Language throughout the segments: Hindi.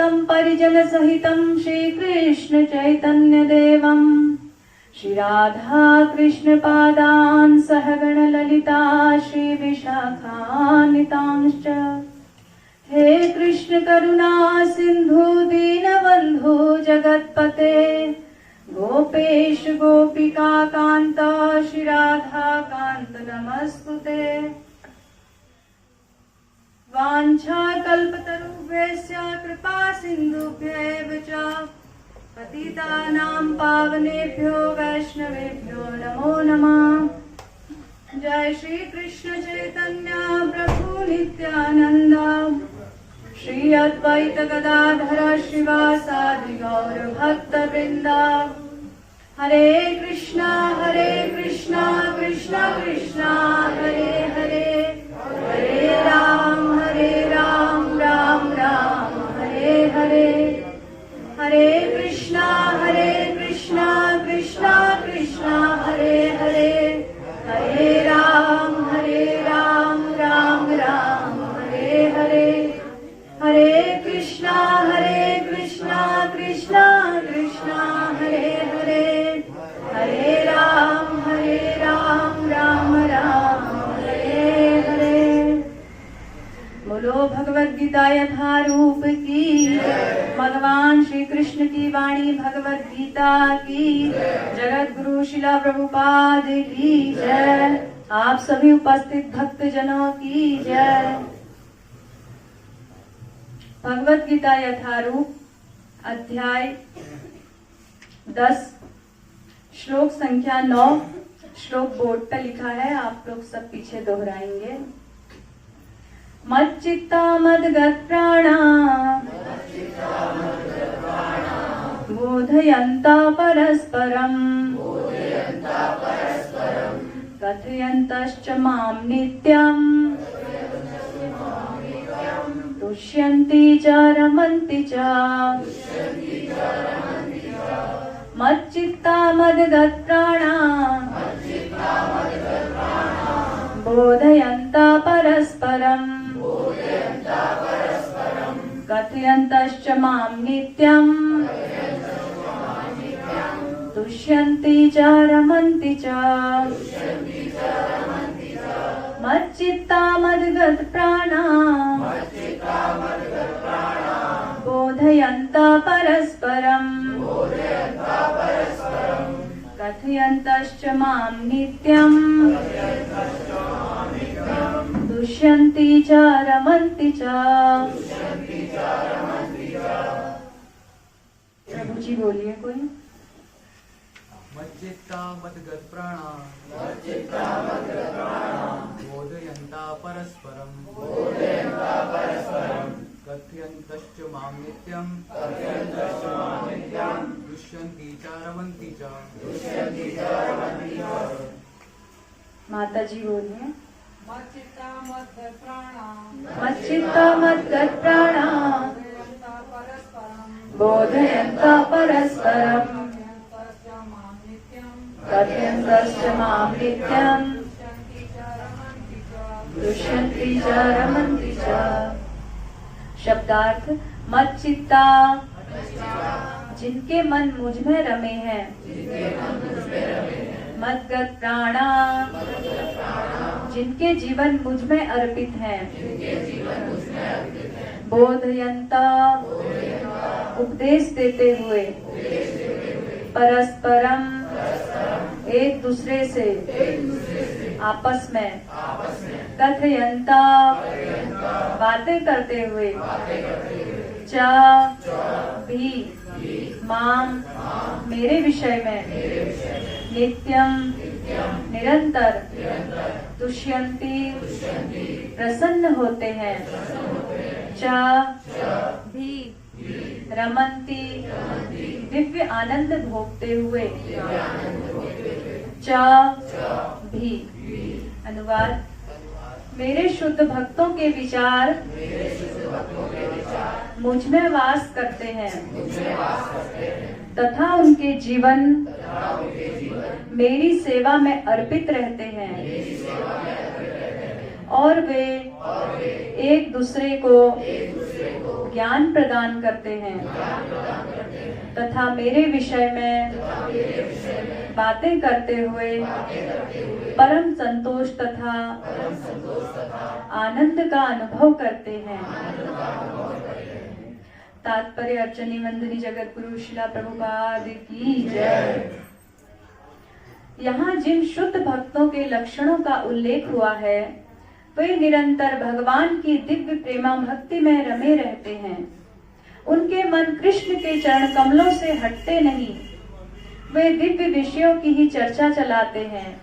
अद्वैतं परिजन सहितं श्री कृष्ण चैतन्य देवं श्री राधा कृष्ण पादान् सहगण ललिता श्री विशाखान्वितांश्च। हे कृष्ण करुणा सिंधु दीनबंधु जगत्पते गोपेश गोपिका कांत श्री राधा कांत नमस्तुते। वाञ्छा कल्पतरुभ्यश्च कृपा सिन्धुभ्यैव च पतितानां पावनेभ्यो वैष्णवेभ्यो नमो नमः। जय श्री कृष्ण चैतन्य प्रभु नित्यानंद श्री अद्वैत गदाधर श्रीवासादि गौर भक्त वृंद। हरे कृष्णा कृष्णा कृष्णा हरे हरे, हरे राम राम राम हरे हरे। हरे कृष्णा कृष्णा कृष्णा हरे हरे, हरे राम राम हरे हरे। हरे कृष्णा कृष्णा कृष्णा हरे हरे, हरे राम राम हरे हरे। बोलो भगवद गीता यथारूप की, भगवान श्री कृष्ण की वाणी भगवद गीता की, जगत गुरु शिला प्रभुपाद की जय। आप सभी उपस्थित भक्त जनों की जय। भगवद गीता यथारूप अध्याय 10 श्लोक संख्या 9। श्लोक बोर्ड पर लिखा है, आप लोग सब पीछे दोहराएंगे। मच्चित्ता मद्गत प्राणा बोधयन्ता परस्परम् कथयन्तश्च मां नित्यम् तुष्यन्ति च रमन्ति च। मच्चित्ता मद्गत प्राणा बोधयन्ता परस्परम् कथयन्तश्च मां नित्यम् तुष्यन्ति च रमन्ति च। मच्चित्ता मद्गत प्राणा बोधयन्ता परस्परम् कथयन्तश्च मां नित्यम् तुष्यन्ति च रमन्ति च। प्रभु जी बोलिए कोई। मच्चित्ता मद्गत प्राणा बोधयन्ता परस्परम् कथयन्तश्च मां नित्यम् तुष्यन्ति च रमन्ति च। माता जी बोलिए। मच्चित्ता मद्गत प्राणा बोधयन्ता परस्परम् कथयन्तश्च मां नित्यम् तुष्यन्ति च रमन्ति च। शब्दार्थ मच्चित्ता, जिनके मन मुझ में रमे हैं। मद्गत प्राणा, जिनके जीवन मुझ में अर्पित हैं। बोधयन्ता, उपदेश देते हुए। परस्परम, एक दूसरे से, आपस में। कथयन्ता, बातें करते हुए। च, भी, माम, मेरे विषय में। नित्यम, निरंतर। तुष्यन्ति, प्रसन्न होते हैं। च, भी, रमन्ति, दिव्य आनंद भोगते हुए। च, भी। अनुवाद। मेरे शुद्ध भक्तों के विचार मुझ में वास करते हैं तथा उनके जीवन मेरी सेवा में अर्पित रहते हैं और वे एक दूसरे को ज्ञान प्रदान करते हैं तथा मेरे विषय में बातें करते हुए परम संतोष तथा आनंद का अनुभव करते हैं। तात्पर्य अर्चनी वंदनी जगत गुरु शिला प्रभुपाद की जय। यहाँ जिन शुद्ध भक्तों के लक्षणों का उल्लेख हुआ है वे निरंतर भगवान की दिव्य प्रेमा भक्ति में रमे रहते हैं। उनके मन कृष्ण के चरण कमलों से हटते नहीं, वे दिव्य विषयों की ही चर्चा चलाते हैं।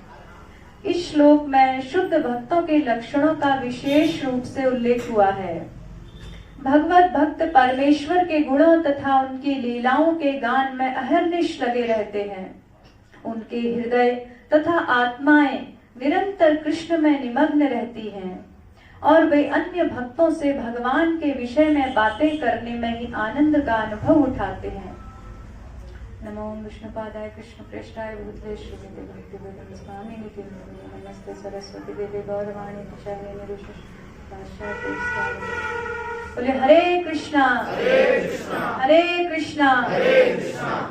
इस श्लोक में शुद्ध भक्तों के लक्षणों का विशेष रूप से उल्लेख हुआ है। भगवत भक्त परमेश्वर के गुणों तथा उनकी लीलाओं के गान में अहर्निश लगे रहते हैं। उनके हृदय तथा आत्माएं निरंतर कृष्ण में निमग्न रहती हैं और वे अन्य भक्तों से भगवान के विषय में बातें करने में ही आनंद का अनुभव उठाते हैं। नमो विष्णुपादाय कृष्ण प्रेष्ठाय भूतले श्रीमते भक्तिवेदांत स्वामी नित्य नमस्ते सरस्वती देवी गौरवाणी प्रचारिणे निर्विशेष। बोले हरे कृष्णा हरे कृष्णा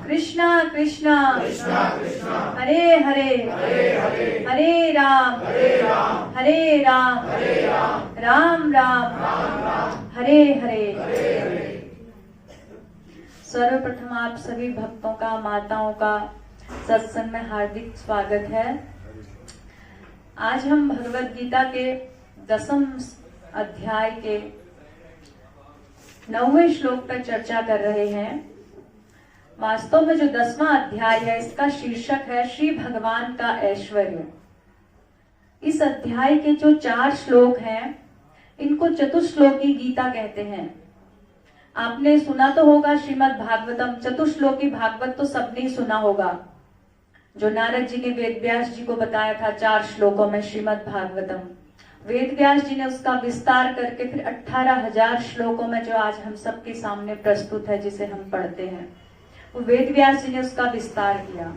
कृष्णा कृष्णा हरे हरे हरे राम राम राम हरे हरे। सर्वप्रथम आप सभी भक्तों का माताओं का सत्संग में हार्दिक स्वागत है। आज हम भगवत गीता के 10वें अध्याय के 9वें श्लोक पर चर्चा कर रहे हैं। वास्तव में जो 10वां अध्याय है इसका शीर्षक है श्री भगवान का ऐश्वर्य। इस अध्याय के जो 4 श्लोक हैं इनको चतुश्लोकी गीता कहते हैं। आपने सुना तो होगा श्रीमद् भागवतम, चतुश्लोकी भागवत तो सबने सुना होगा, जो नारद जी ने वेद व्यास जी को बताया था 4 श्लोकों में श्रीमद् भागवतम। वेद व्यास जी ने उसका विस्तार करके फिर 18,000 श्लोकों में जो आज हम सबके सामने प्रस्तुत है जिसे हम पढ़ते हैं, वो वेद व्यास जी ने उसका विस्तार किया।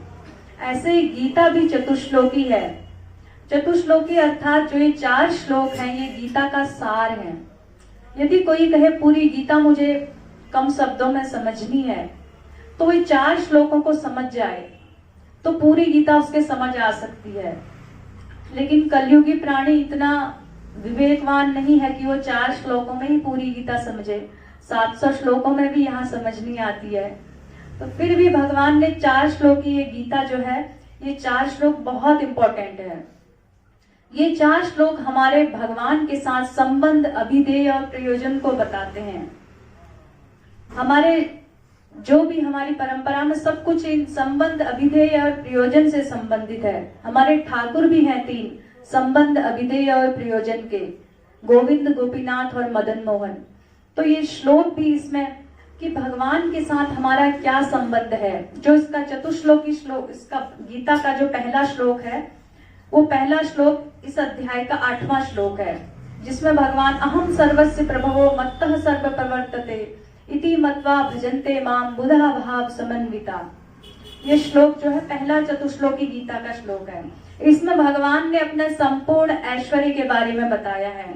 ऐसे ही गीता भी चतुश्लोकी है। चतुश्लोकी अर्थात जो ये 4 श्लोक हैं ये गीता का सार है। यदि कोई कहे पूरी गीता मुझे कम शब्दों में समझनी है तो वो 4 श्लोकों को समझ जाए तो पूरी गीता उसके समझ आ सकती है। लेकिन कलयुगी प्राणी इतना विवेकवान नहीं है कि वो 4 श्लोकों में ही पूरी गीता समझे। 700 श्लोकों में भी यहाँ समझ नहीं आती है। तो फिर भी भगवान ने 4 श्लोक की ये गीता जो है, ये 4 श्लोक बहुत इंपॉर्टेंट है। ये 4 श्लोक हमारे भगवान के साथ संबंध, अभिधेय और प्रयोजन को बताते हैं। हमारे जो भी हमारी परंपरा में सब कुछ इन संबंध, अभिधेय और प्रयोजन से संबंधित है। हमारे ठाकुर भी हैं 3 संबंध, अभिधेय और प्रयोजन के, गोविंद, गोपीनाथ और मदन मोहन। तो ये श्लोक भी इसमें कि भगवान के साथ हमारा क्या संबंध है। जो इसका चतुश्लोकी श्लोक, इसका गीता का जो पहला श्लोक है वो पहला श्लोक इस अध्याय का 8वां श्लोक है, जिसमें भगवान अहम सर्वस्य प्रभवो मत्तः सर्व प्रवर्तते इति मत्वा भजन्ते माम बुधा भाव समन्विता। ये श्लोक जो है पहला चतुश्लोकी गीता का श्लोक है। इसमें भगवान ने अपने संपूर्ण ऐश्वर्य के बारे में बताया है।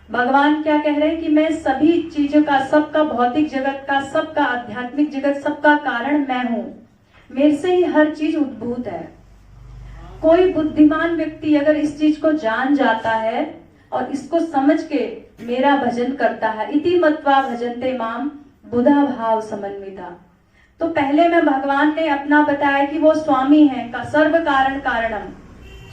भगवान क्या कह रहे हैं कि मैं सभी चीजों का, सबका भौतिक जगत का, सबका आध्यात्मिक जगत, सबका कारण मैं हूं। मेरे से ही हर चीज उद्भूत है। कोई बुद्धिमान व्यक्ति अगर इस चीज को जान जाता है और इसको समझ के मेरा भजन करता है, इति मत्वा भजन्ते माम बुधा भाव समन्विता। तो पहले में भगवान ने अपना बताया कि वो स्वामी है का सर्व कारण कारणम,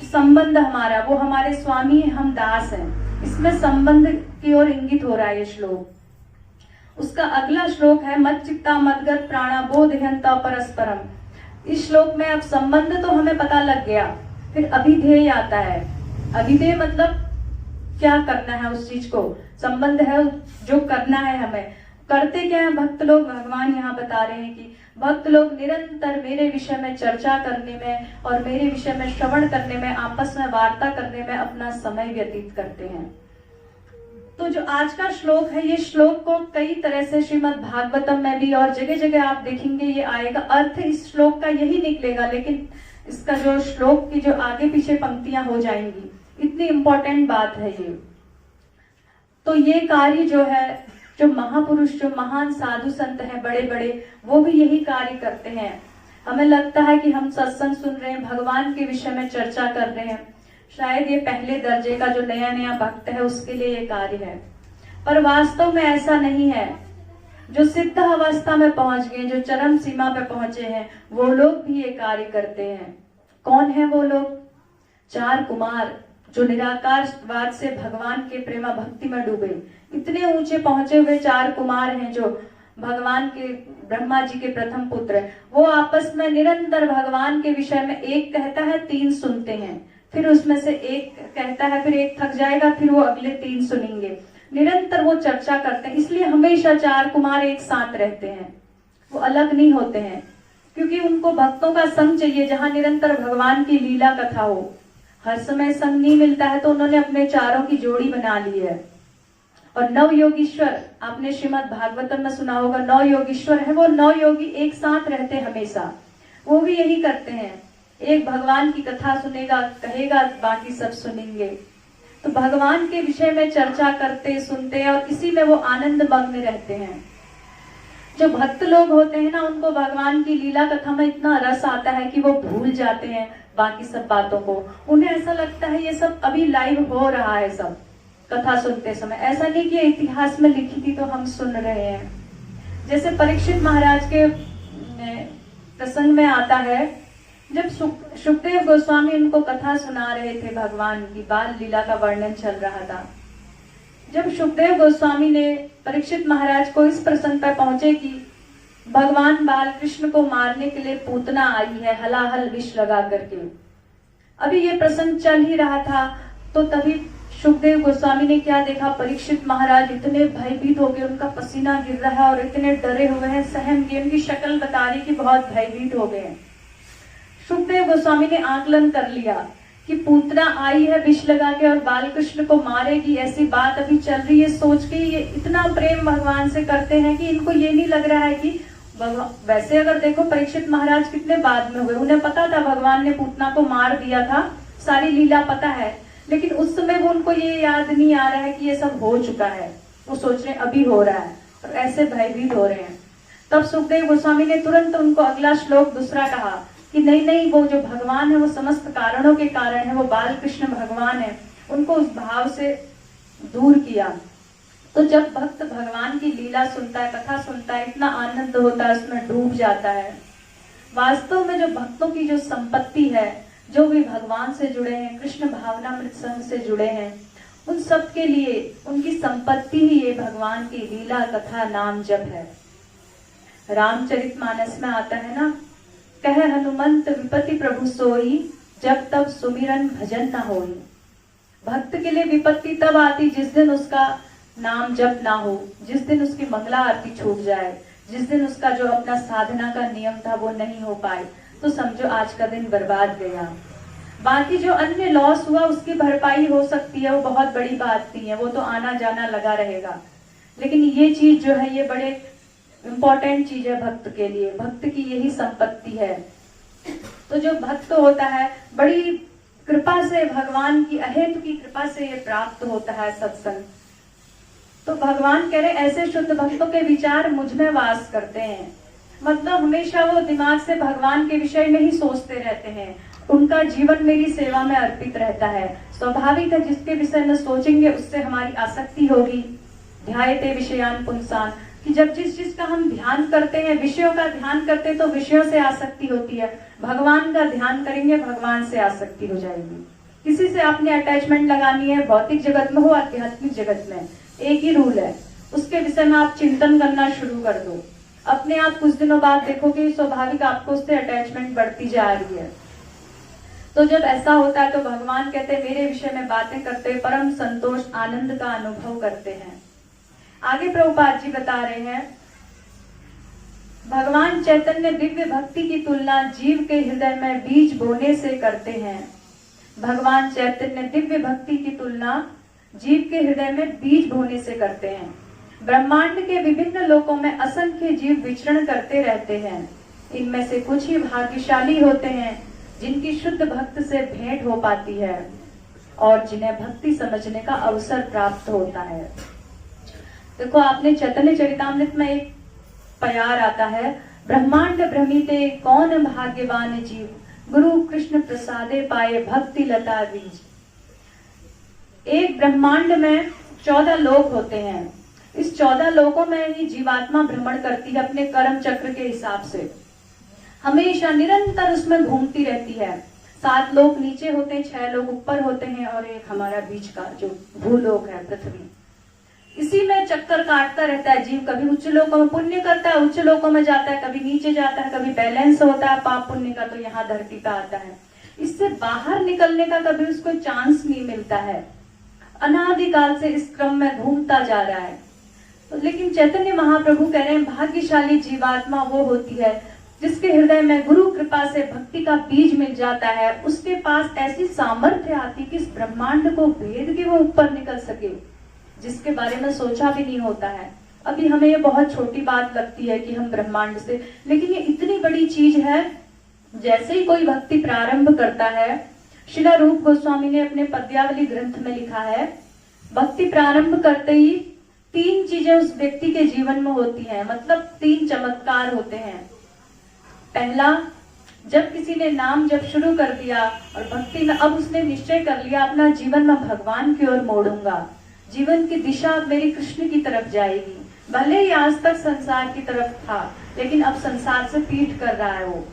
संबंध हमारा, वो हमारे स्वामी है, हम दास हैं। इसमें संबंध की ओर इंगित हो रहा है ये श्लोक। उसका अगला श्लोक है मत चित्ता मदगत प्राणा बोधयंता परस्परम। इस श्लोक में अब संबंध तो हमें पता लग गया, फिर अभिधेय आता है। अभिधेय मतलब क्या करना है उस चीज को, संबंध है जो करना है हमें। करते क्या है भक्त लोग, भगवान यहाँ बता रहे हैं कि भक्त लोग निरंतर मेरे विषय में चर्चा करने में और मेरे विषय में श्रवण करने में, आपस में वार्ता करने में अपना समय व्यतीत करते हैं। तो जो आज का श्लोक है, ये श्लोक को कई तरह से श्रीमद् भागवतम में भी और जगह जगह आप देखेंगे ये आएगा। अर्थ इस श्लोक का यही निकलेगा, लेकिन इसका जो श्लोक की जो आगे पीछे पंक्तियां हो जाएंगी, इतनी इंपॉर्टेंट बात है ये। तो ये कार्य जो है जो महापुरुष, जो महान साधु संत हैं बड़े बड़े, वो भी यही कार्य करते हैं। हमें लगता है कि हम सत्संग सुन रहे हैं, भगवान के विषय में चर्चा कर रहे हैं, शायद ये पहले दर्जे का जो नया नया भक्त है उसके लिए ये कार्य है, पर वास्तव में ऐसा नहीं है। जो सिद्ध अवस्था में पहुंच गए, जो चरम सीमा पे पहुंचे हैं, वो लोग भी ये कार्य करते हैं। कौन है वो लोग? 4 कुमार जो निराकारवाद से भगवान के प्रेमा भक्ति में डूबे, इतने ऊंचे पहुंचे हुए 4 कुमार हैं जो भगवान के, ब्रह्मा जी के प्रथम पुत्र, वो आपस में निरंतर भगवान के विषय में एक कहता है 3 सुनते हैं, फिर उसमें से एक कहता है, फिर एक थक जाएगा, फिर वो अगले 3 सुनेंगे, निरंतर वो चर्चा करते हैं। इसलिए हमेशा 4 कुमार एक साथ रहते हैं, वो अलग नहीं होते हैं, क्योंकि उनको भक्तों का संग चाहिए, जहां निरंतर भगवान की लीला कथा हो। हर समय संग नहीं मिलता है तो उन्होंने अपने 4 की जोड़ी बना ली है। और 9 योगीश्वर, आपने श्रीमद् भागवतम में सुना होगा, 9 योगीश्वर है, वो 9 योगी एक साथ रहते हमेशा, वो भी यही करते हैं। एक भगवान की कथा सुनेगा, कहेगा, बाकी सब सुनेंगे। तो भगवान के विषय में चर्चा करते, सुनते हैं और इसी में वो आनंद मग्न रहते हैं। जो भक्त लोग होते हैं ना, उनको भगवान की लीला कथा में इतना रस आता है कि वो भूल जाते हैं बाकी सब बातों को। उन्हें ऐसा लगता है ये सब अभी लाइव हो रहा है, सब कथा सुनते समय, ऐसा नहीं कि इतिहास में लिखी थी तो हम सुन रहे हैं। जैसे परीक्षित महाराज के प्रसंग में आता है, जब सुखदेव गोस्वामी उनको कथा सुना रहे थे, भगवान की बाल लीला का वर्णन चल रहा था। जब सुखदेव गोस्वामी ने परीक्षित महाराज को इस प्रसंग पर पहुंचे कि भगवान बाल कृष्ण को मारने के लिए पूतना आई है हलाहल विष लगा करके, अभी ये प्रसंग चल ही रहा था, तो तभी सुखदेव गोस्वामी ने क्या देखा, परीक्षित महाराज इतने भयभीत हो गए, उनका पसीना गिर रहा है और इतने डरे हुए हैं, सहम गए, उनकी शक्ल बता रही कि बहुत भयभीत हो गए हैं। सुखदेव गोस्वामी ने आकलन कर लिया कि पूतना आई है विष लगा के और बालकृष्ण को मारेगी, ऐसी बात अभी चल रही है। सोच के ये इतना प्रेम भगवान से करते हैं कि इनको ये नहीं लग रहा है कि वैसे अगर देखो परीक्षित महाराज कितने बाद में हुए, उन्हें पता था भगवान ने पूतना को मार दिया था, सारी लीला पता है, लेकिन उस समय वो उनको ये याद नहीं आ रहा है कि ये सब हो चुका है। वो सोच रहे अभी हो रहा है और ऐसे भयभीत हो रहे हैं। तब सुखदेव गोस्वामी ने तुरंत उनको अगला श्लोक दूसरा कहा कि नहीं नहीं, वो जो भगवान है वो समस्त कारणों के कारण है, वो बाल कृष्ण भगवान है, उनको उस भाव से दूर किया। तो जब भक्त भगवान की लीला सुनता है, कथा सुनता है, इतना आनंद होता है, उसमें डूब जाता है। वास्तव में जो भक्तों की जो संपत्ति है, जो भी भगवान से जुड़े हैं, कृष्ण भावनामृत संघ से जुड़े हैं, उन सब के लिए उनकी संपत्ति ही ये भगवान की लीला कथा नाम जप है। रामचरितमानस में आता है ना, कह हनुमंत विपत्ति प्रभु सोई, जब तब सुमिरन भजन न होई। भक्त के लिए विपत्ति तब आती जिस दिन उसका नाम जप ना हो, जिस दिन उसकी मंगला आरती छूट जाए, जिस दिन उसका जो अपना साधना का नियम था वो नहीं हो पाए, तो समझो आज का दिन बर्बाद गया। बाकी जो अन्य लॉस हुआ उसकी भरपाई हो सकती है, वो बहुत बड़ी बात नहीं है, वो तो आना जाना लगा रहेगा। लेकिन ये चीज जो है ये बड़े इम्पोर्टेंट चीज है भक्त के लिए, भक्त की यही संपत्ति है। तो जो भक्त होता है बड़ी कृपा से, भगवान की अहेतु की कृपा से ये प्राप्त होता है सत्संग। तो भगवान कह रहे ऐसे शुद्ध भक्तों के विचार मुझ में वास करते हैं, मतलब हमेशा वो दिमाग से भगवान के विषय में ही सोचते रहते हैं, उनका जीवन मेरी सेवा में अर्पित रहता है। स्वाभाविक है, जिसके विषय में सोचेंगे उससे हमारी आसक्ति होगी। ध्यायते विषयान पुंसान, कि जब जिस चीज का हम ध्यान करते हैं, विषयों का ध्यान करते हैं, तो विषयों से आसक्ति होती है। भगवान का ध्यान करेंगे, भगवान से आसक्ति हो जाएगी। किसी से आपने अटैचमेंट लगानी है, भौतिक जगत में हो, आध्यात्मिक जगत में, एक ही रूल है, उसके विषय में आप चिंतन करना शुरू कर दो, अपने आप कुछ दिनों बाद देखोगे स्वाभाविक आपको उससे अटैचमेंट बढ़ती जा रही है। तो जब ऐसा होता है तो भगवान कहते हैं मेरे विषय में बातें करते परम संतोष आनंद का अनुभव करते हैं। आगे प्रभुपाद जी बता रहे हैं, भगवान चैतन्य दिव्य भक्ति की तुलना जीव के हृदय में बीज बोने से करते हैं। भगवान चैतन्य दिव्य भक्ति की तुलना जीव के हृदय में बीज बोने से करते हैं। ब्रह्मांड के विभिन्न लोकों में असंख्य जीव विचरण करते रहते हैं। इनमें से कुछ ही भाग्यशाली होते हैं जिनकी शुद्ध भक्त से भेंट हो पाती है और जिन्हें भक्ति समझने का अवसर प्राप्त होता है। देखो आपने चैतन्य चरितामृत में एक प्यार आता है, ब्रह्मांड भ्रमिते कौन भाग्यवान जीव, गुरु कृष्ण प्रसादे पाए भक्ति लता बीज। एक ब्रह्मांड में 14 लोक होते हैं। इस 14 लोकों में ही जीवात्मा भ्रमण करती है अपने कर्म चक्र के हिसाब से, हमेशा निरंतर उसमें घूमती रहती है। 7 लोक नीचे होते हैं, 6 लोक ऊपर होते हैं और एक हमारा बीच का जो भूलोक है पृथ्वी। इसी में चक्कर काटता रहता है जीव, कभी उच्च लोकों में पुण्य करता है, उच्च लोकों में जाता है, कभी नीचे जाता है, कभी बैलेंस होता है पाप पुण्य का तो यहाँ धरती पे आता है। इससे बाहर निकलने का कभी उसको चांस नहीं मिलता है, अनादिकाल से इस क्रम में घूमता जा रहा है। तो लेकिन चैतन्य महाप्रभु कह रहे हैं भाग्यशाली जीवात्मा वो होती है जिसके हृदय में गुरु कृपा से भक्ति का बीज मिल जाता है। उसके पास ऐसी सामर्थ्य आती कि इस ब्रह्मांड को भेद के वो ऊपर निकल सके, जिसके बारे में सोचा भी नहीं होता है। अभी हमें ये बहुत छोटी बात लगती है कि हम ब्रह्मांड से, लेकिन ये इतनी बड़ी चीज है। जैसे ही कोई भक्ति प्रारंभ करता है, श्रीला रूप गोस्वामी ने अपने पद्यावली ग्रंथ में लिखा है, भक्ति प्रारंभ करते ही 3 चीजें उस व्यक्ति के जीवन में होती हैं, मतलब 3 चमत्कार होते हैं। पहला, जब किसी ने नाम जब शुरू कर दिया और भक्ति में अब उसने निश्चय कर लिया अपना जीवन में भगवान की ओर मोड़ूंगा, जीवन की दिशा मेरी कृष्ण की तरफ जाएगी। भले ही आज तक संसार की तरफ था लेकिन अब संसार से पीठ कर रहा है वो।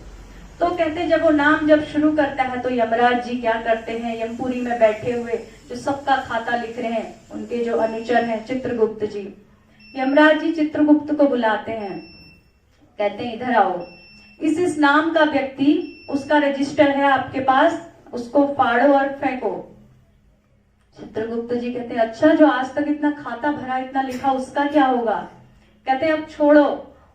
तो कहते हैं जब वो नाम जब शुरू करता है तो यमराज जी क्या करते हैं, यमपुरी में बैठे हुए जो सबका खाता लिख रहे हैं, उनके जो अनुचर हैं चित्रगुप्त जी, यमराज जी चित्रगुप्त को बुलाते हैं, कहते हैं इधर आओ, इस नाम का व्यक्ति, उसका रजिस्टर है आपके पास, उसको फाड़ो और फेंको। चित्रगुप्त जी कहते हैं अच्छा, जो आज तक इतना खाता भरा इतना लिखा उसका क्या होगा? कहते हैं अब छोड़ो,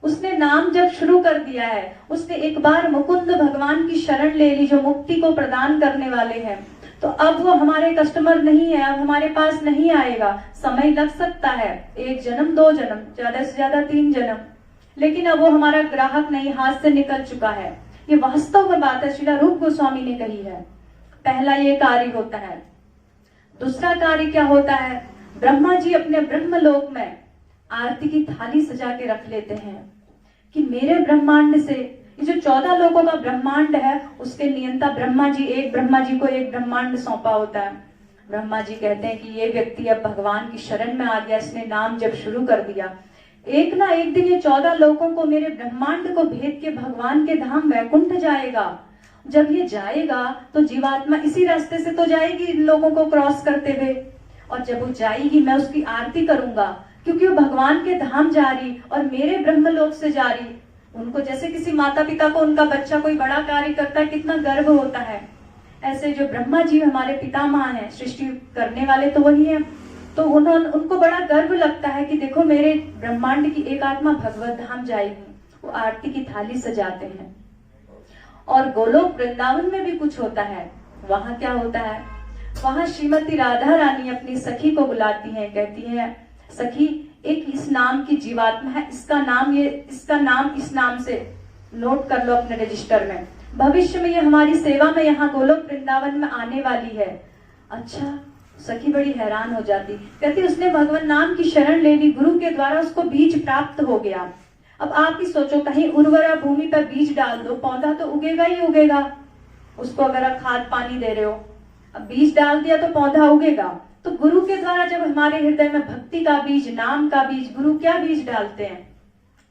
उसने नाम जब शुरू कर दिया है, उसने एक बार मुकुंद भगवान की शरण ले ली जो मुक्ति को प्रदान करने वाले हैं, तो अब वो हमारे कस्टमर नहीं है, अब हमारे पास नहीं आएगा। समय लग सकता है, 1 जन्म 2 जन्म, ज्यादा से ज्यादा 3 जन्म, लेकिन अब वो हमारा ग्राहक नहीं, हाथ से निकल चुका है। ये वास्तव में बात है, श्रीला रूप गोस्वामी ने कही है। पहला ये कार्य होता है। दूसरा कार्य क्या होता है, ब्रह्मा जी अपने ब्रह्मलोक में आरती की थाली सजा के रख लेते हैं कि मेरे ब्रह्मांड से, ये जो 14 लोगों का ब्रह्मांड है उसके नियंता ब्रह्मा जी, एक ब्रह्मा जी को एक ब्रह्मांड सौंपा होता है। ब्रह्मा जी कहते हैं कि ये व्यक्ति अब भगवान की शरण में आ गया, इसने नाम जब शुरू कर दिया, एक ना एक दिन ये 14 लोगों को, मेरे ब्रह्मांड को भेद के भगवान के धाम वैकुंठ जाएगा। जब ये जाएगा तो जीवात्मा इसी रास्ते से तो जाएगी इन लोगों को क्रॉस करते हुए, और जब वो जाएगी मैं उसकी आरती करूंगा क्योंकि वो भगवान के धाम जा रही और मेरे ब्रह्मलोक से जा रही। उनको जैसे किसी माता पिता को उनका बच्चा कोई बड़ा कार्य करता है कितना गर्व होता है, ऐसे जो ब्रह्मा जी हमारे पितामह हैं, सृष्टि करने वाले तो वही हैं, तो उनको बड़ा गर्व लगता है कि देखो मेरे ब्रह्मांड की एक आत्मा भगवत धाम जाएगी। वो आरती की थाली सजाते हैं। और गोलोक वृंदावन में भी कुछ होता है। वहां क्या होता है, वहां श्रीमती राधा रानी अपनी सखी को बुलाती हैं, कहती हैं सखी एक इस नाम की जीवात्मा है, इसका नाम इस नाम से नोट कर लो अपने रजिस्टर में, भविष्य में ये हमारी सेवा में यहाँ गोलोक वृंदावन में आने वाली है। अच्छा, सखी बड़ी हैरान हो जाती, कहती उसने भगवान नाम की शरण ले ली, गुरु के द्वारा उसको बीज प्राप्त हो गया। अब आप ही सोचो, कहीं उर्वरा भूमि पर बीज डाल दो, पौधा तो उगेगा ही उगेगा, उसको अगर आप खाद पानी दे रहे हो, अब बीज डाल दिया तो पौधा उगेगा। तो गुरु के द्वारा जब हमारे हृदय में भक्ति का बीज, नाम का बीज, गुरु क्या बीज डालते हैं,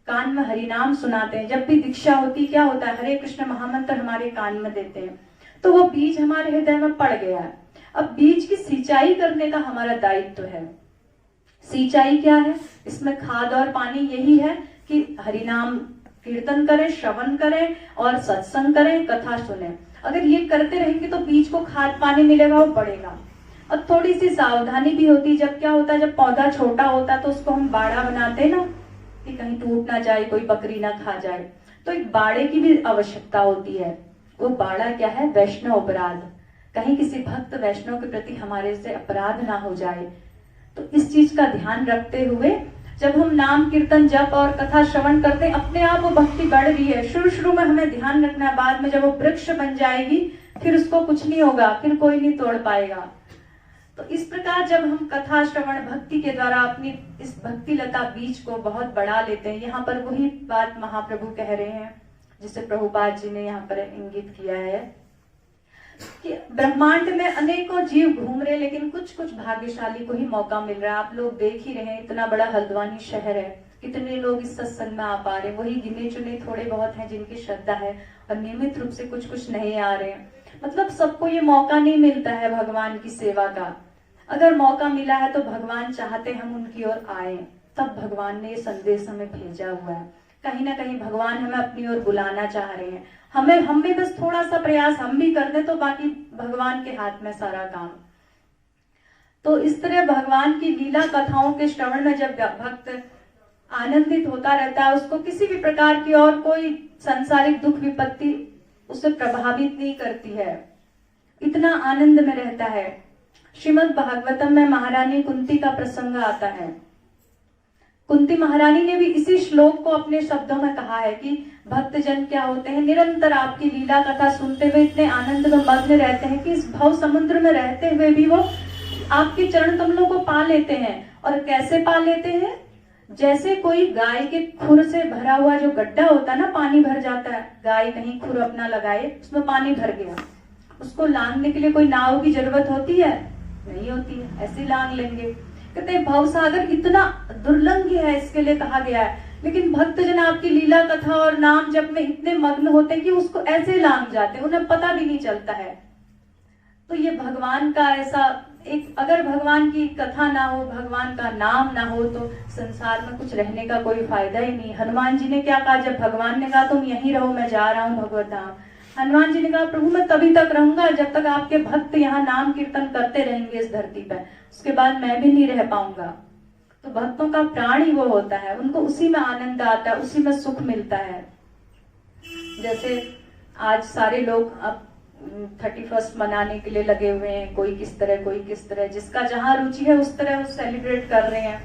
कान में हरि नाम सुनाते हैं। जब भी दीक्षा होती क्या होता है, हरे कृष्ण महामंत्र हमारे कान में देते हैं, तो वो बीज हमारे हृदय में पड़ गया है। अब बीज की सिंचाई करने का हमारा दायित्व है। सिंचाई क्या है, इसमें खाद और पानी यही है कि हरिनाम कीर्तन करें, श्रवण करें और सत्संग करें, कथा सुने। अगर ये करते रहेंगे तो बीज को खाद पानी मिलेगा, वो बढ़ेगा। और थोड़ी सी सावधानी भी होती, जब क्या होता है, जब पौधा छोटा होता है तो उसको हम बाड़ा बनाते हैं ना, कि कहीं टूट ना जाए, कोई बकरी ना खा जाए, तो एक बाड़े की भी आवश्यकता होती है। वो बाड़ा क्या है, वैष्णव अपराध, कहीं किसी भक्त वैष्णव के प्रति हमारे से अपराध ना हो जाए। तो इस चीज का ध्यान रखते हुए जब हम नाम कीर्तन जप और कथा श्रवण करते हैं, अपने आप वो भक्ति बढ़ रही है। शुरू में हमें ध्यान रखना है, बाद में जब वो वृक्ष बन जाएगी फिर उसको कुछ नहीं होगा, फिर कोई नहीं तोड़ पाएगा। तो इस प्रकार जब हम कथा श्रवण भक्ति के द्वारा अपनी इस भक्ति लता बीज को बहुत बढ़ा लेते हैं, यहाँ पर वही बात महाप्रभु कह रहे हैं जिसे प्रभुपाद जी ने यहाँ पर इंगित किया है कि ब्रह्मांड में अनेकों जीव घूम रहे, लेकिन कुछ कुछ भाग्यशाली को ही मौका मिल रहा है। आप लोग देख ही रहे हैं, इतना बड़ा हल्द्वानी शहर है, कितने लोग इस सत्संग में आ पा रहे हैं। वही गिने चुने थोड़े बहुत हैं जिनकी श्रद्धा है, और नियमित रूप से कुछ कुछ नहीं आ रहे हैं। मतलब सबको ये मौका नहीं मिलता है भगवान की सेवा का। अगर मौका मिला है तो भगवान चाहते हम उनकी ओर आए, तब भगवान ने ये संदेश हमें भेजा हुआ है। कहीं ना कहीं भगवान हमें अपनी ओर बुलाना चाह रहे हैं। हम भी बस थोड़ा सा प्रयास हम भी कर दे तो बाकी भगवान के हाथ में सारा काम। तो इस तरह भगवान की लीला कथाओं के श्रवण में जब भक्त आनंदित होता रहता है, उसको किसी भी प्रकार की और कोई सांसारिक दुख विपत्ति उसे प्रभावित नहीं करती है, इतना आनंद में रहता है। श्रीमद् भागवतम में महारानी कुंती का प्रसंग आता है। कुंती महारानी ने भी इसी श्लोक को अपने शब्दों में कहा है कि भक्तजन क्या होते हैं, निरंतर आपकी लीला कथा सुनते हुए इतने आनंद में मग्न रहते हैं कि इस भव समुद्र में रहते हुए भी वो आपके चरण कमलों को पा लेते हैं। और कैसे पा लेते हैं? जैसे कोई गाय के खुर से भरा हुआ जो गड्ढा होता है ना, पानी भर जाता है, गाय कहीं खुर अपना लगाए, उसमें पानी भर गया, उसको लांघने के लिए कोई नाव की जरूरत होती है? नहीं होती है, ऐसे लांघ लेंगे। कहते हैं भवसागर इतना दुर्लंघ्य है, इसके लिए कहा गया है। लेकिन भक्तजन आपकी लीला कथा और नाम जप में इतने मग्न होते हैं कि उसको ऐसे लांघ जाते हैं, उन्हें पता भी नहीं चलता है। तो ये भगवान का ऐसा एक, अगर भगवान की कथा ना हो, भगवान का नाम ना हो, तो संसार में कुछ रहने का कोई फायदा ही नहीं। हनुमान जी ने क्या कहा जब भगवान ने कहा तुम यहीं रहो, मैं जा रहा हूँ भगवत धाम। हनुमान जी ने कहा प्रभु मैं तभी तक रहूंगा जब तक आपके भक्त यहाँ नाम कीर्तन करते रहेंगे इस धरती पर, उसके बाद मैं भी नहीं रह पाऊंगा। तो भक्तों का प्राण ही वो होता है, उनको उसी में आनंद आता है, उसी में सुख मिलता है। जैसे आज सारे लोग अब 31 मनाने के लिए लगे हुए हैं, कोई किस तरह कोई किस तरह, जिसका जहां रुचि है उस तरह वो सेलिब्रेट कर रहे हैं।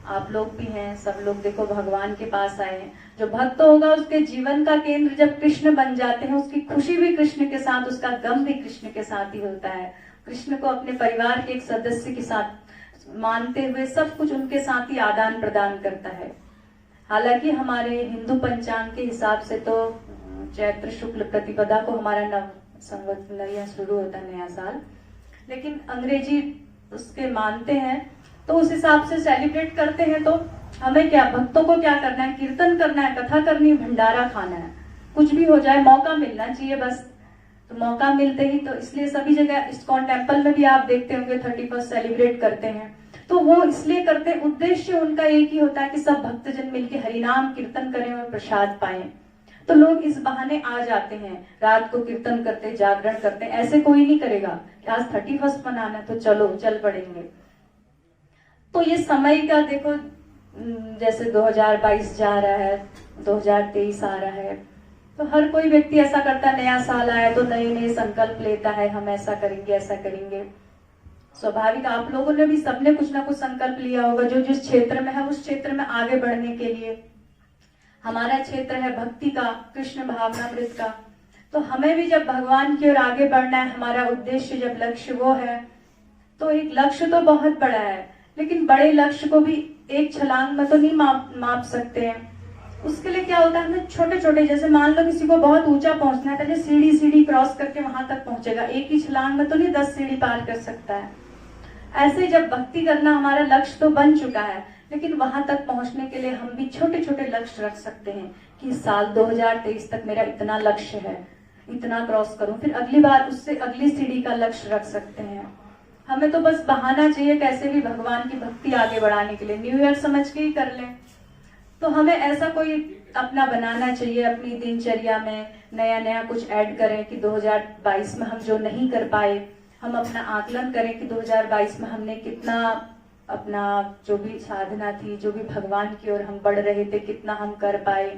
आप लोग भी हैं, सब लोग देखो भगवान के पास आए हैं। जो भक्त होगा उसके जीवन का केंद्र जब कृष्ण बन जाते हैं, उसकी खुशी भी कृष्ण के साथ, उसका गम भी कृष्ण के साथ ही होता है। कृष्ण को अपने परिवार के एक सदस्य के साथ मानते हुए सब कुछ उनके साथ ही आदान प्रदान करता है। हालांकि हमारे हिंदू पंचांग के हिसाब से तो चैत्र शुक्ल प्रतिपदा को हमारा नव संवत्सर शुरू होता है, नया साल, लेकिन अंग्रेजी उसके मानते हैं तो उस हिसाब से सेलिब्रेट करते हैं। तो हमें क्या, भक्तों को क्या करना है? कीर्तन करना है, कथा करनी है, भंडारा खाना है, कुछ भी हो जाए मौका मिलना चाहिए बस। तो मौका मिलते ही, तो इसलिए सभी जगह इस्कॉन टेम्पल में भी आप देखते होंगे 31 सेलिब्रेट करते हैं। तो वो इसलिए करते हैं, उद्देश्य उनका एक ही होता है कि सब भक्तजन मिलकर हरिनाम कीर्तन करें और प्रसाद पाएं। तो लोग इस बहाने आ जाते हैं, रात को कीर्तन करते, जागरण करते। ऐसे कोई नहीं करेगा कि आज 31 मनाना तो चलो चल पड़ेंगे। तो ये समय का देखो, जैसे 2022 जा रहा है, 2023 आ रहा है, तो हर कोई व्यक्ति ऐसा करता है, नया साल आया तो नए नए संकल्प लेता है, हम ऐसा करेंगे ऐसा करेंगे। स्वाभाविक, आप लोगों ने भी सबने कुछ ना कुछ संकल्प लिया होगा, जो जिस क्षेत्र में है उस क्षेत्र में आगे बढ़ने के लिए। हमारा क्षेत्र है भक्ति का, कृष्ण भावनामृत का, तो हमें भी जब भगवान की ओर आगे बढ़ना है, हमारा उद्देश्य जब लक्ष्य वो है, तो एक लक्ष्य तो बहुत बड़ा है, लेकिन बड़े लक्ष्य को भी एक छलांग में तो नहीं माप सकते हैं। उसके लिए क्या होता है, हमें छोटे छोटे, जैसे मान लो किसी को बहुत ऊंचा पहुंचना है, तो सीढ़ी क्रॉस करके वहां तक पहुंचेगा, एक ही छलांग में तो नहीं 10 सीढ़ी पार कर सकता है। ऐसे जब भक्ति करना हमारा लक्ष्य तो बन चुका है, लेकिन वहां तक पहुंचने के लिए हम भी छोटे छोटे लक्ष्य रख सकते हैं कि साल 2023 तक मेरा इतना लक्ष्य है, इतना क्रॉस करूं, फिर अगली बार उससे अगली सीढ़ी का लक्ष्य रख सकते हैं। हमें तो बस बहाना चाहिए कैसे भी भगवान की भक्ति आगे बढ़ाने के लिए, न्यू ईयर समझ के ही कर लें। तो हमें ऐसा कोई अपना बनाना चाहिए, अपनी दिनचर्या में नया नया कुछ ऐड करें कि 2022 में हम जो नहीं कर पाए, हम अपना आकलन करें कि 2022 में हमने कितना अपना जो भी साधना थी, जो भी भगवान की ओर हम बढ़ रहे थे, कितना हम कर पाए,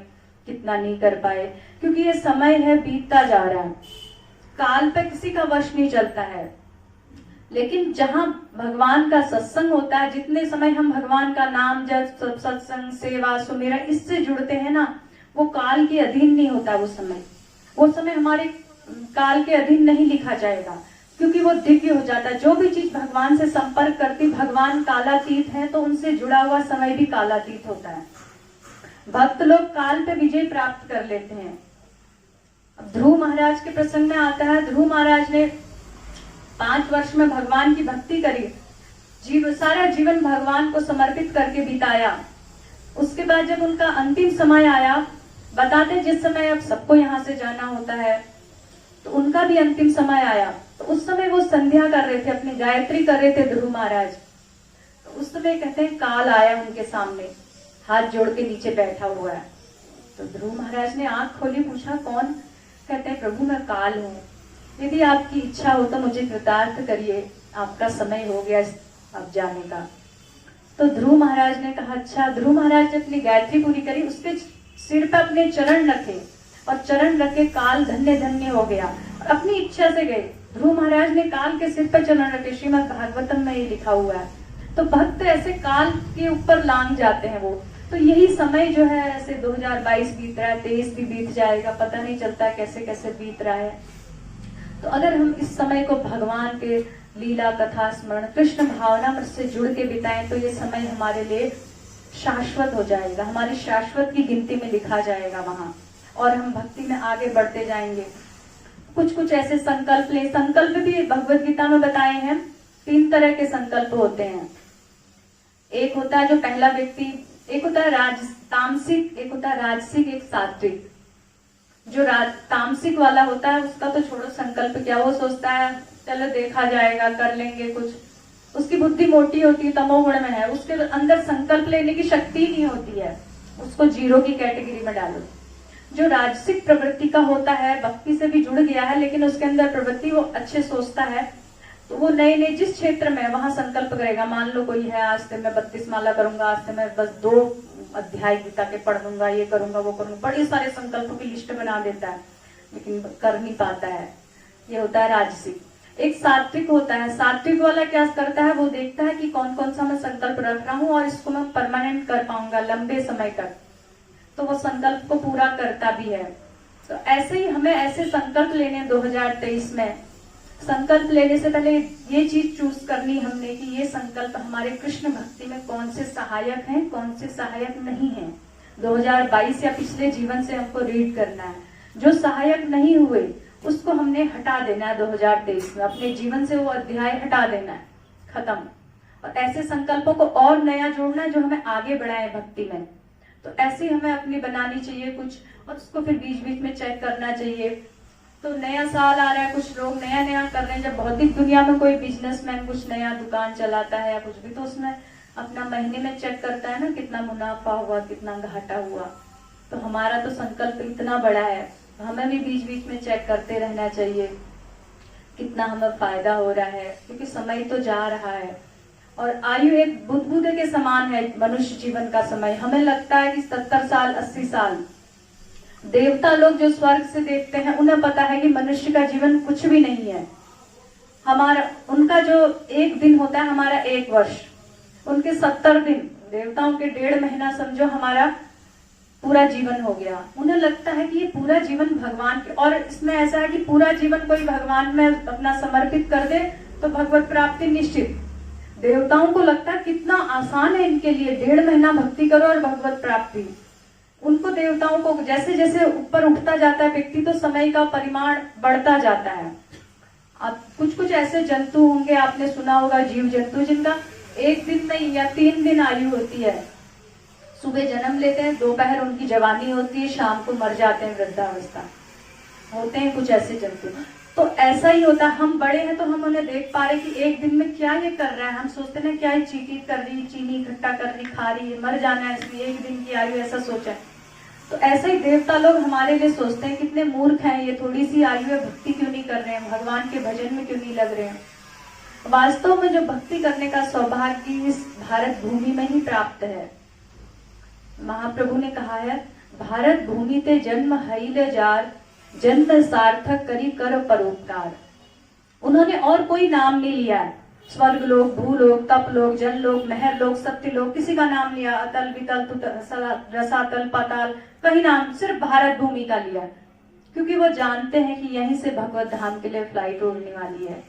कितना नहीं कर पाए। क्योंकि ये समय है, बीतता जा रहा है, काल पे किसी का वश नहीं चलता है। लेकिन जहां भगवान का सत्संग होता है, जितने समय हम भगवान का नाम जप, सत्संग, सेवा, सुमिरन इससे जुड़ते हैं ना, वो काल के अधीन नहीं होता। वो समय हमारे काल के अधीन नहीं लिखा जाएगा। क्योंकि वो दिव्य हो जाता है। जो भी चीज भगवान से संपर्क करती, भगवान कालातीत है तो उनसे जुड़ा हुआ समय भी कालातीत होता है। भक्त लोग काल पे विजय प्राप्त कर लेते हैं। अब ध्रुव महाराज के प्रसंग में आता है, ध्रुव महाराज ने 5 वर्ष में भगवान की भक्ति करी, सारा जीवन भगवान को समर्पित करके बिताया। उसके बाद जब उनका अंतिम समय आया, बताते जिस समय अब सबको यहाँ से जाना होता है, तो उनका भी अंतिम समय आया। तो उस समय वो संध्या कर रहे थे, अपनी गायत्री कर रहे थे ध्रुव महाराज। तो उस समय कहते हैं काल आया उनके सामने, हाथ जोड़ के नीचे बैठा हुआ है। तो ध्रुव महाराज ने आंख खोली, पूछा कौन? कहते हैं प्रभु मैं काल हूँ, यदि आपकी इच्छा हो तो मुझे कृतार्थ करिए, आपका समय हो गया अब जाने का। तो ध्रुव महाराज ने कहा अच्छा। ध्रुव महाराज ने अपनी गायत्री पूरी करी, उसके सिर पर अपने चरण रखे और चरण रखे काल धन्य धन्य हो गया और अपनी इच्छा से गए। ध्रुव महाराज ने काल के सिर पर चरण रखे, श्रीमद् भागवतम में ये लिखा हुआ है। तो भक्त ऐसे काल के ऊपर लांग जाते हैं वो। तो यही समय जो है, ऐसे 2022 बीत रहा है, 23 भी बीत जाएगा, पता नहीं चलता कैसे कैसे बीत रहा है। तो अगर हम इस समय को भगवान के लीला कथा स्मरण कृष्ण भावना से जुड़ के बिताएं तो ये समय हमारे लिए शाश्वत हो जाएगा, हमारी शाश्वत की गिनती में लिखा जाएगा वहां, और हम भक्ति में आगे बढ़ते जाएंगे। कुछ कुछ ऐसे संकल्प ले, संकल्प भी भगवत गीता में बताए हैं। 3 तरह के संकल्प होते हैं। एक होता है जो पहला व्यक्ति, एक होता है तामसिक, एक होता है राजसिक, एक सात्विक। जो तामसिक वाला होता है उसका तो छोड़ो, संकल्प क्या, वो सोचता है चलो देखा जाएगा, कर लेंगे कुछ। उसकी बुद्धि मोटी होती है, तमोगुण में है, उसके अंदर संकल्प लेने की शक्ति नहीं होती है, उसको जीरो की कैटेगरी में डालो। जो राजसिक प्रवृत्ति का होता है, भक्ति से भी जुड़ गया है लेकिन उसके अंदर प्रवृत्ति, वो अच्छे सोचता है, तो वो नए नए जिस क्षेत्र में वहां संकल्प करेगा। मान लो कोई है, आज से मैं 32 माला करूंगा, आज से मैं बस 2 अध्याय गीता के पढ़ दूंगा, ये करूंगा वो करूंगा, बड़े सारे संकल्पों की लिस्ट बना देता है लेकिन कर नहीं पाता है। ये होता है राजसिक। एक सात्विक होता है। सात्विक वाला क्या करता है, वो देखता है कि कौन कौन सा मैं संकल्प रख रहा हूँ और इसको मैं परमानेंट कर पाऊंगा लंबे समय तक, तो वो संकल्प को पूरा करता भी है। तो ऐसे ही हमें ऐसे संकल्प लेने 2023 में। संकल्प लेने से पहले ये चीज चूज करनी हमने कि ये संकल्प हमारे कृष्ण भक्ति में कौन से सहायक हैं, कौन से सहायक नहीं हैं। 2022 या पिछले जीवन से हमको रीड करना है। जो सहायक नहीं हुए उसको हमने हटा देना है 2023 में, अपने जीवन से वो अध्याय हटा देना है, खत्म। और ऐसे संकल्पों को और नया जोड़ना है जो हमें आगे बढ़ाए भक्ति में। तो ऐसे हमें अपनी बनानी चाहिए कुछ, और उसको फिर बीच बीच में चेक करना चाहिए। तो नया साल आ रहा है, कुछ लोग नया नया कर रहे हैं। जब भौतिक दुनिया में कोई बिजनेसमैन कुछ नया दुकान चलाता है या कुछ भी, तो उसमें अपना महीने में चेक करता है ना, कितना मुनाफा हुआ, कितना घाटा हुआ। तो हमारा तो संकल्प इतना बड़ा है, हमें भी बीच बीच में चेक करते रहना चाहिए कितना हमें फायदा हो रहा है, क्योंकि समय तो जा रहा है। और आयु एक बुदबुद के समान है मनुष्य जीवन का समय। हमें लगता है कि 70 साल 80 साल। देवता लोग जो स्वर्ग से देखते हैं उन्हें पता है कि मनुष्य का जीवन कुछ भी नहीं है। हमारा उनका जो एक दिन होता है, हमारा 1 वर्ष, उनके 70 दिन, देवताओं के 1.5 महीना समझो हमारा पूरा जीवन हो गया। उन्हें लगता है कि ये पूरा जीवन भगवान के, और इसमें ऐसा है कि पूरा जीवन कोई भगवान में अपना समर्पित कर दे तो भगवत प्राप्ति निश्चित। देवताओं को लगता है कितना आसान है इनके लिए, 1.5 महीना भक्ति करो और भगवत प्राप्ति। उनको देवताओं को जैसे जैसे ऊपर उठता जाता है व्यक्ति, तो समय का परिमाण बढ़ता जाता है। अब कुछ कुछ ऐसे जंतु होंगे, आपने सुना होगा, जीव जंतु, जिनका 1 दिन में या 3 दिन आयु होती है। सुबह जन्म लेते हैं, दोपहर उनकी जवानी होती है, शाम को मर जाते हैं, वृद्धावस्था होते हैं कुछ ऐसे जंतु। तो ऐसा ही होता है, हम बड़े हैं तो हम उन्हें देख पा रहे कि 1 दिन में क्या ये कर रहा है। हम सोचते हैं क्या ये चीटी कर रही, चीनी इकट्ठा कर रही, खा रही है, मर जाना है इसलिए 1 दिन की आयु, ऐसा सोचा। तो ऐसे ही देवता लोग हमारे लिए सोचते हैं कितने मूर्ख हैं, ये थोड़ी सी आयु है, भक्ति क्यों नहीं कर रहे हैं, भगवान के भजन में क्यों नहीं लग रहे हैं। वास्तव में जो भक्ति करने का सौभाग्य इस भारत भूमि में ही प्राप्त है। महाप्रभु ने कहा है, भारत भूमि ते जन्म हईल जार, जन्म सार्थक करी कर परोपकार। उन्होंने और कोई नाम नहीं लिया, स्वर्ग लोक, भूलोक, तप लोक, जल लोक, महर लोक, सत्य लोक, किसी का नाम लिया, अतल वितल रसातल पाताल, कहीं नाम, सिर्फ भारत भूमि का लिया, क्योंकि वो जानते हैं कि यहीं से भगवत धाम के लिए फ्लाइट उड़ने वाली है।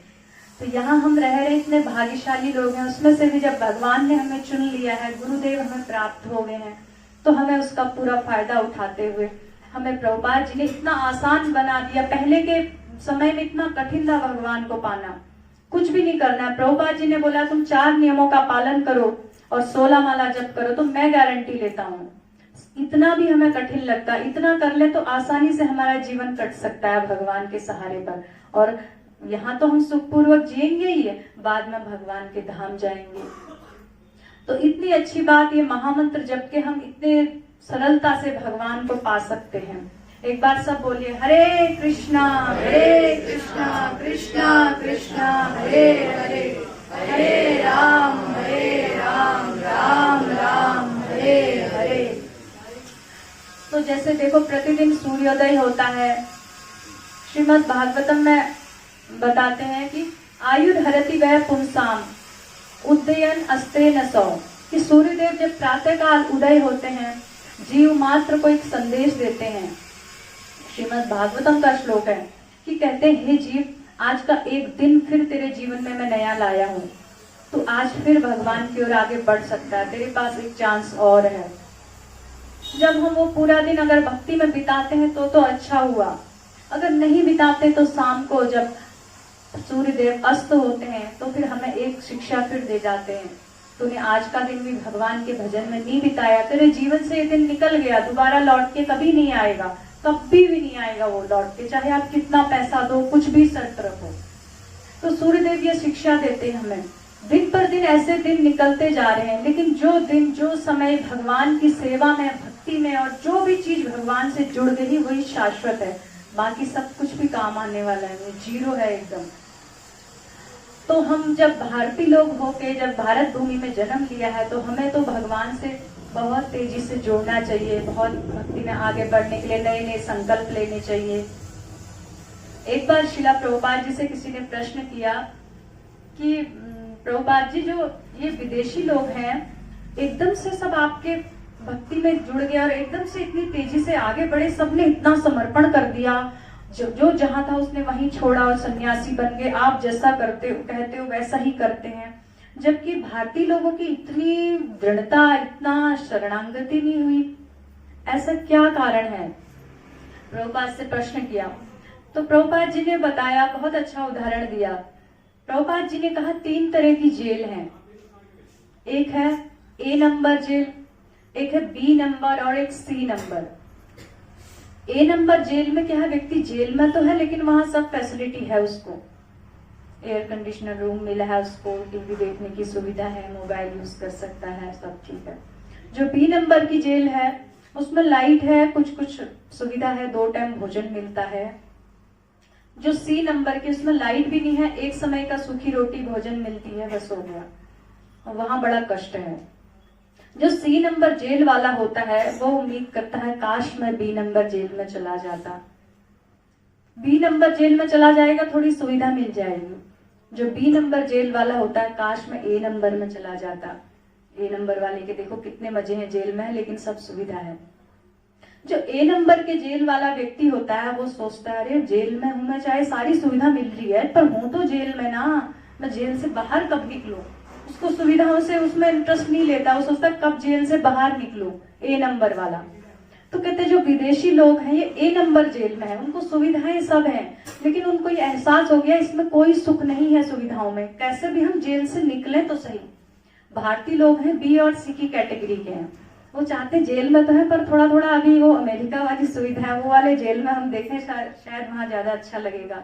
तो यहाँ हम रह रहे इतने भाग्यशाली लोग हैं, उसमें से भी जब भगवान ने हमें चुन लिया है, गुरुदेव हमें प्राप्त हो गए हैं, तो हमें उसका पूरा फायदा उठाते हुए हमें प्रभुपाद जी ने इतना आसान बना दिया। पहले के समय में इतना कठिन था भगवान को पाना, कुछ भी नहीं करना है। प्रभुपाद जी ने बोला तुम 4 नियमों का पालन करो और 16 माला जप करो, तो मैं गारंटी लेता हूँ इतना भी हमें कठिन लगता, इतना कर ले तो आसानी से हमारा जीवन कट सकता है भगवान के सहारे पर। और यहाँ तो हम सुखपूर्वक जिएंगे ही है, बाद में भगवान के धाम जाएंगे। तो इतनी अच्छी बात, ये महामंत्र जप के हम इतने सरलता से भगवान को पा सकते हैं। एक बार सब बोलिए हरे कृष्णा कृष्णा कृष्णा हरे हरे, हरे राम राम राम हरे हरे। तो जैसे देखो प्रतिदिन सूर्योदय होता है, श्रीमद् भागवतम में बताते हैं कि आयुर्हरति वह पुंसाम उदयन अस्ते न सौ, कि सूर्यदेव जब प्रातः काल उदय होते हैं जीव मात्र को एक संदेश देते हैं। श्रीमद् भागवतम का श्लोक है कि कहते हैं हे जीव, आज का एक दिन फिर तेरे जीवन में मैं नया लाया हूँ, तो आज फिर भगवान की ओर आगे बढ़ सकता है, तेरे पास एक चांस और है। जब हम वो पूरा दिन अगर भक्ति में बिताते हैं तो अच्छा हुआ, अगर नहीं बिताते तो शाम को जब सूर्यदेव अस्त होते हैं तो फिर हमें एक शिक्षा फिर दे जाते हैं, तूने आज का दिन भी भगवान के भजन में नहीं बिताया, तेरे जीवन से ये दिन निकल गया, दोबारा लौट के कभी नहीं आएगा, कभी भी नहीं आएगा वो लौट के, चाहे आप कितना पैसा दो, कुछ भी शर्त रखो। तो सूर्यदेव ये शिक्षा देते हैं हमें। दिन पर दिन ऐसे दिन निकलते जा रहे हैं, लेकिन जो दिन जो समय भगवान की सेवा में, भक्ति में और जो भी चीज भगवान से जुड़ गई वही शाश्वत है, बाकी सब कुछ भी काम आने वाला है, वो जीरो है एकदम। तो हम जब भारतीय लोग होके जब भारत भूमि में जन्म लिया है, तो हमें तो भगवान से बहुत तेजी से जोड़ना चाहिए, बहुत भक्ति में आगे बढ़ने के लिए नए नए संकल्प लेने चाहिए। एक बार शिला प्रभुपाद जी से किसी ने प्रश्न किया कि प्रभुपाद जी, जो ये विदेशी लोग हैं एकदम से सब आपके भक्ति में जुड़ गए और एकदम से इतनी तेजी से आगे बढ़े, सबने इतना समर्पण कर दिया, जो जहां था उसने वहीं छोड़ा और सन्यासी बन गए, आप जैसा कहते हो वैसा ही करते हैं, जबकि भारतीय लोगों की इतनी दृढ़ता, इतना शरणागति नहीं हुई, ऐसा क्या कारण है? प्रभुपाद से प्रश्न किया तो प्रभुपाद जी ने बताया, बहुत अच्छा उदाहरण दिया। प्रभुपाद जी ने कहा 3 तरह की जेल हैं, एक है ए नंबर जेल, एक है बी नंबर और एक सी नंबर। ए नंबर जेल में क्या है, व्यक्ति जेल में तो है लेकिन वहां सब फैसिलिटी है, उसको एयर कंडीशनर रूम मिला है, उसको टीवी देखने की सुविधा है, मोबाइल यूज कर सकता है, सब ठीक है। जो बी नंबर की जेल है उसमें लाइट है, कुछ कुछ सुविधा है, 2 टाइम भोजन मिलता है। जो सी नंबर की उसमें लाइट भी नहीं है, एक समय का सूखी रोटी भोजन मिलती है, बस हो गया, और वहां बड़ा कष्ट है। जो सी नंबर जेल वाला होता है वो उम्मीद करता है काश मैं बी नंबर जेल में चला जाता, बी नंबर जेल में चला जाएगा, थोड़ी सुविधा मिल जाएगी। जो बी नंबर जेल वाला होता है काश मैं ए नंबर में चला जाता, ए नंबर वाले के देखो कितने मजे हैं जेल में, लेकिन सब सुविधा है। जो ए नंबर के जेल वाला व्यक्ति होता है वो सोचता है अरे जेल में हूं मैं, चाहे सारी सुविधा मिल रही है पर हूं तो जेल में ना, मैं जेल से बाहर कब निकलूं। उसको सुविधाओं से उसमें इंटरेस्ट नहीं लेता, वो सोचता है कब जेल से बाहर निकलूं, ए नंबर वाला। तो कहते जो विदेशी लोग हैं ये ए नंबर जेल में है, उनको सुविधाएं सब हैं, लेकिन उनको ये एहसास हो गया इसमें कोई सुख नहीं है सुविधाओं में, कैसे भी हम जेल से निकले तो सही। भारतीय लोग हैं बी और सी की कैटेगरी के हैं, वो चाहते जेल में तो है पर थोड़ा थोड़ा अभी वो अमेरिका वाली सुविधा है, वो वाले जेल में हम देखें शायद वहां ज्यादा अच्छा लगेगा।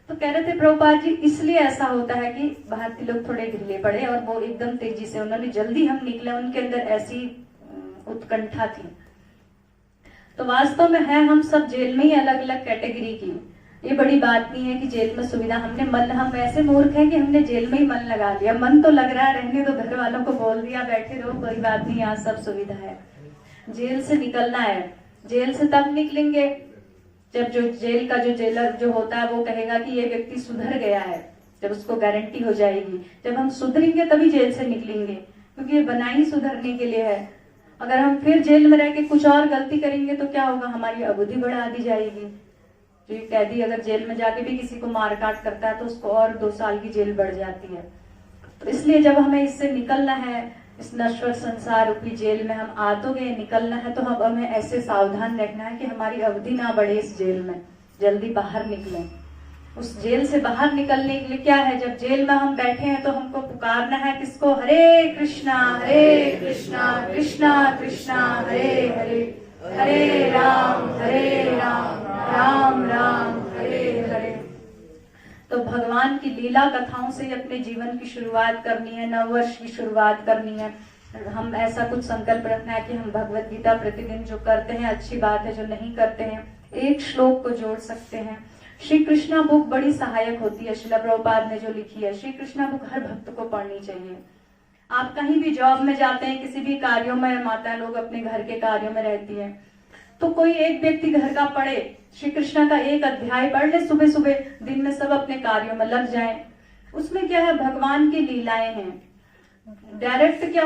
तो कह रहे थे प्रभुपाद जी इसलिए ऐसा होता है कि भारतीय लोग थोड़े ढीले पड़े और वो एकदम तेजी से, उन्होंने जल्दी हम निकले, उनके अंदर ऐसी उत्कंठा थी। तो वास्तव में है हम सब जेल में ही अलग अलग कैटेगरी की, ये बड़ी बात नहीं है कि जेल में सुविधा, हमने मन, हम वैसे मूर्ख हैं कि हमने जेल में ही मन लगा लिया, मन तो लग रहा है रहने, तो घर वालों को बोल दिया बैठे रहो कोई बात नहीं, यहाँ सब सुविधा है। जेल से निकलना है, जेल से तब निकलेंगे जब जो जेल का जो जेलर जो होता है वो कहेगा कि ये व्यक्ति सुधर गया है, जब उसको गारंटी हो जाएगी, जब हम सुधरेंगे तभी जेल से निकलेंगे, क्योंकि ये बना ही सुधरने के लिए है। अगर हम फिर जेल में रह के कुछ और गलती करेंगे तो क्या होगा, हमारी अवधि बढ़ा दी जाएगी। जो ये कैदी अगर जेल में जाके भी किसी को मार काट करता है तो उसको और 2 साल की जेल बढ़ जाती है। तो इसलिए जब हमें इससे निकलना है, इस नश्वर संसार रूपी जेल में हम आतोगे निकलना है, तो हम हमें ऐसे सावधान रहना है कि हमारी अवधि ना बढ़े इस जेल में, जल्दी बाहर निकलें। उस जेल से बाहर निकलने के लिए क्या है, जब जेल में हम बैठे हैं तो हमको पुकारना है किसको, हरे कृष्णा कृष्णा कृष्णा हरे हरे, हरे राम राम राम हरे हरे। तो भगवान की लीला कथाओं से अपने जीवन की शुरुआत करनी है, नववर्ष की शुरुआत करनी है। हम ऐसा कुछ संकल्प रखना है कि हम भगवत गीता प्रतिदिन जो करते हैं अच्छी बात है, जो नहीं करते हैं एक श्लोक को जोड़ सकते हैं। श्री कृष्णा बुक बड़ी सहायक होती है, श्रील प्रभुपाद ने जो लिखी है। श्री कृष्णा बुक हर भक्त को पढ़नी चाहिए। आप कहीं भी जॉब में जाते हैं, किसी भी कार्यों में, माता लोग अपने घर के कार्यों में रहती हैं, तो कोई एक व्यक्ति घर का पढ़े, श्री कृष्णा का एक अध्याय पढ़ ले सुबह सुबह, दिन में सब अपने कार्यों में लग जाएं। उसमें क्या है, भगवान की लीलाएं हैं। डायरेक्ट क्या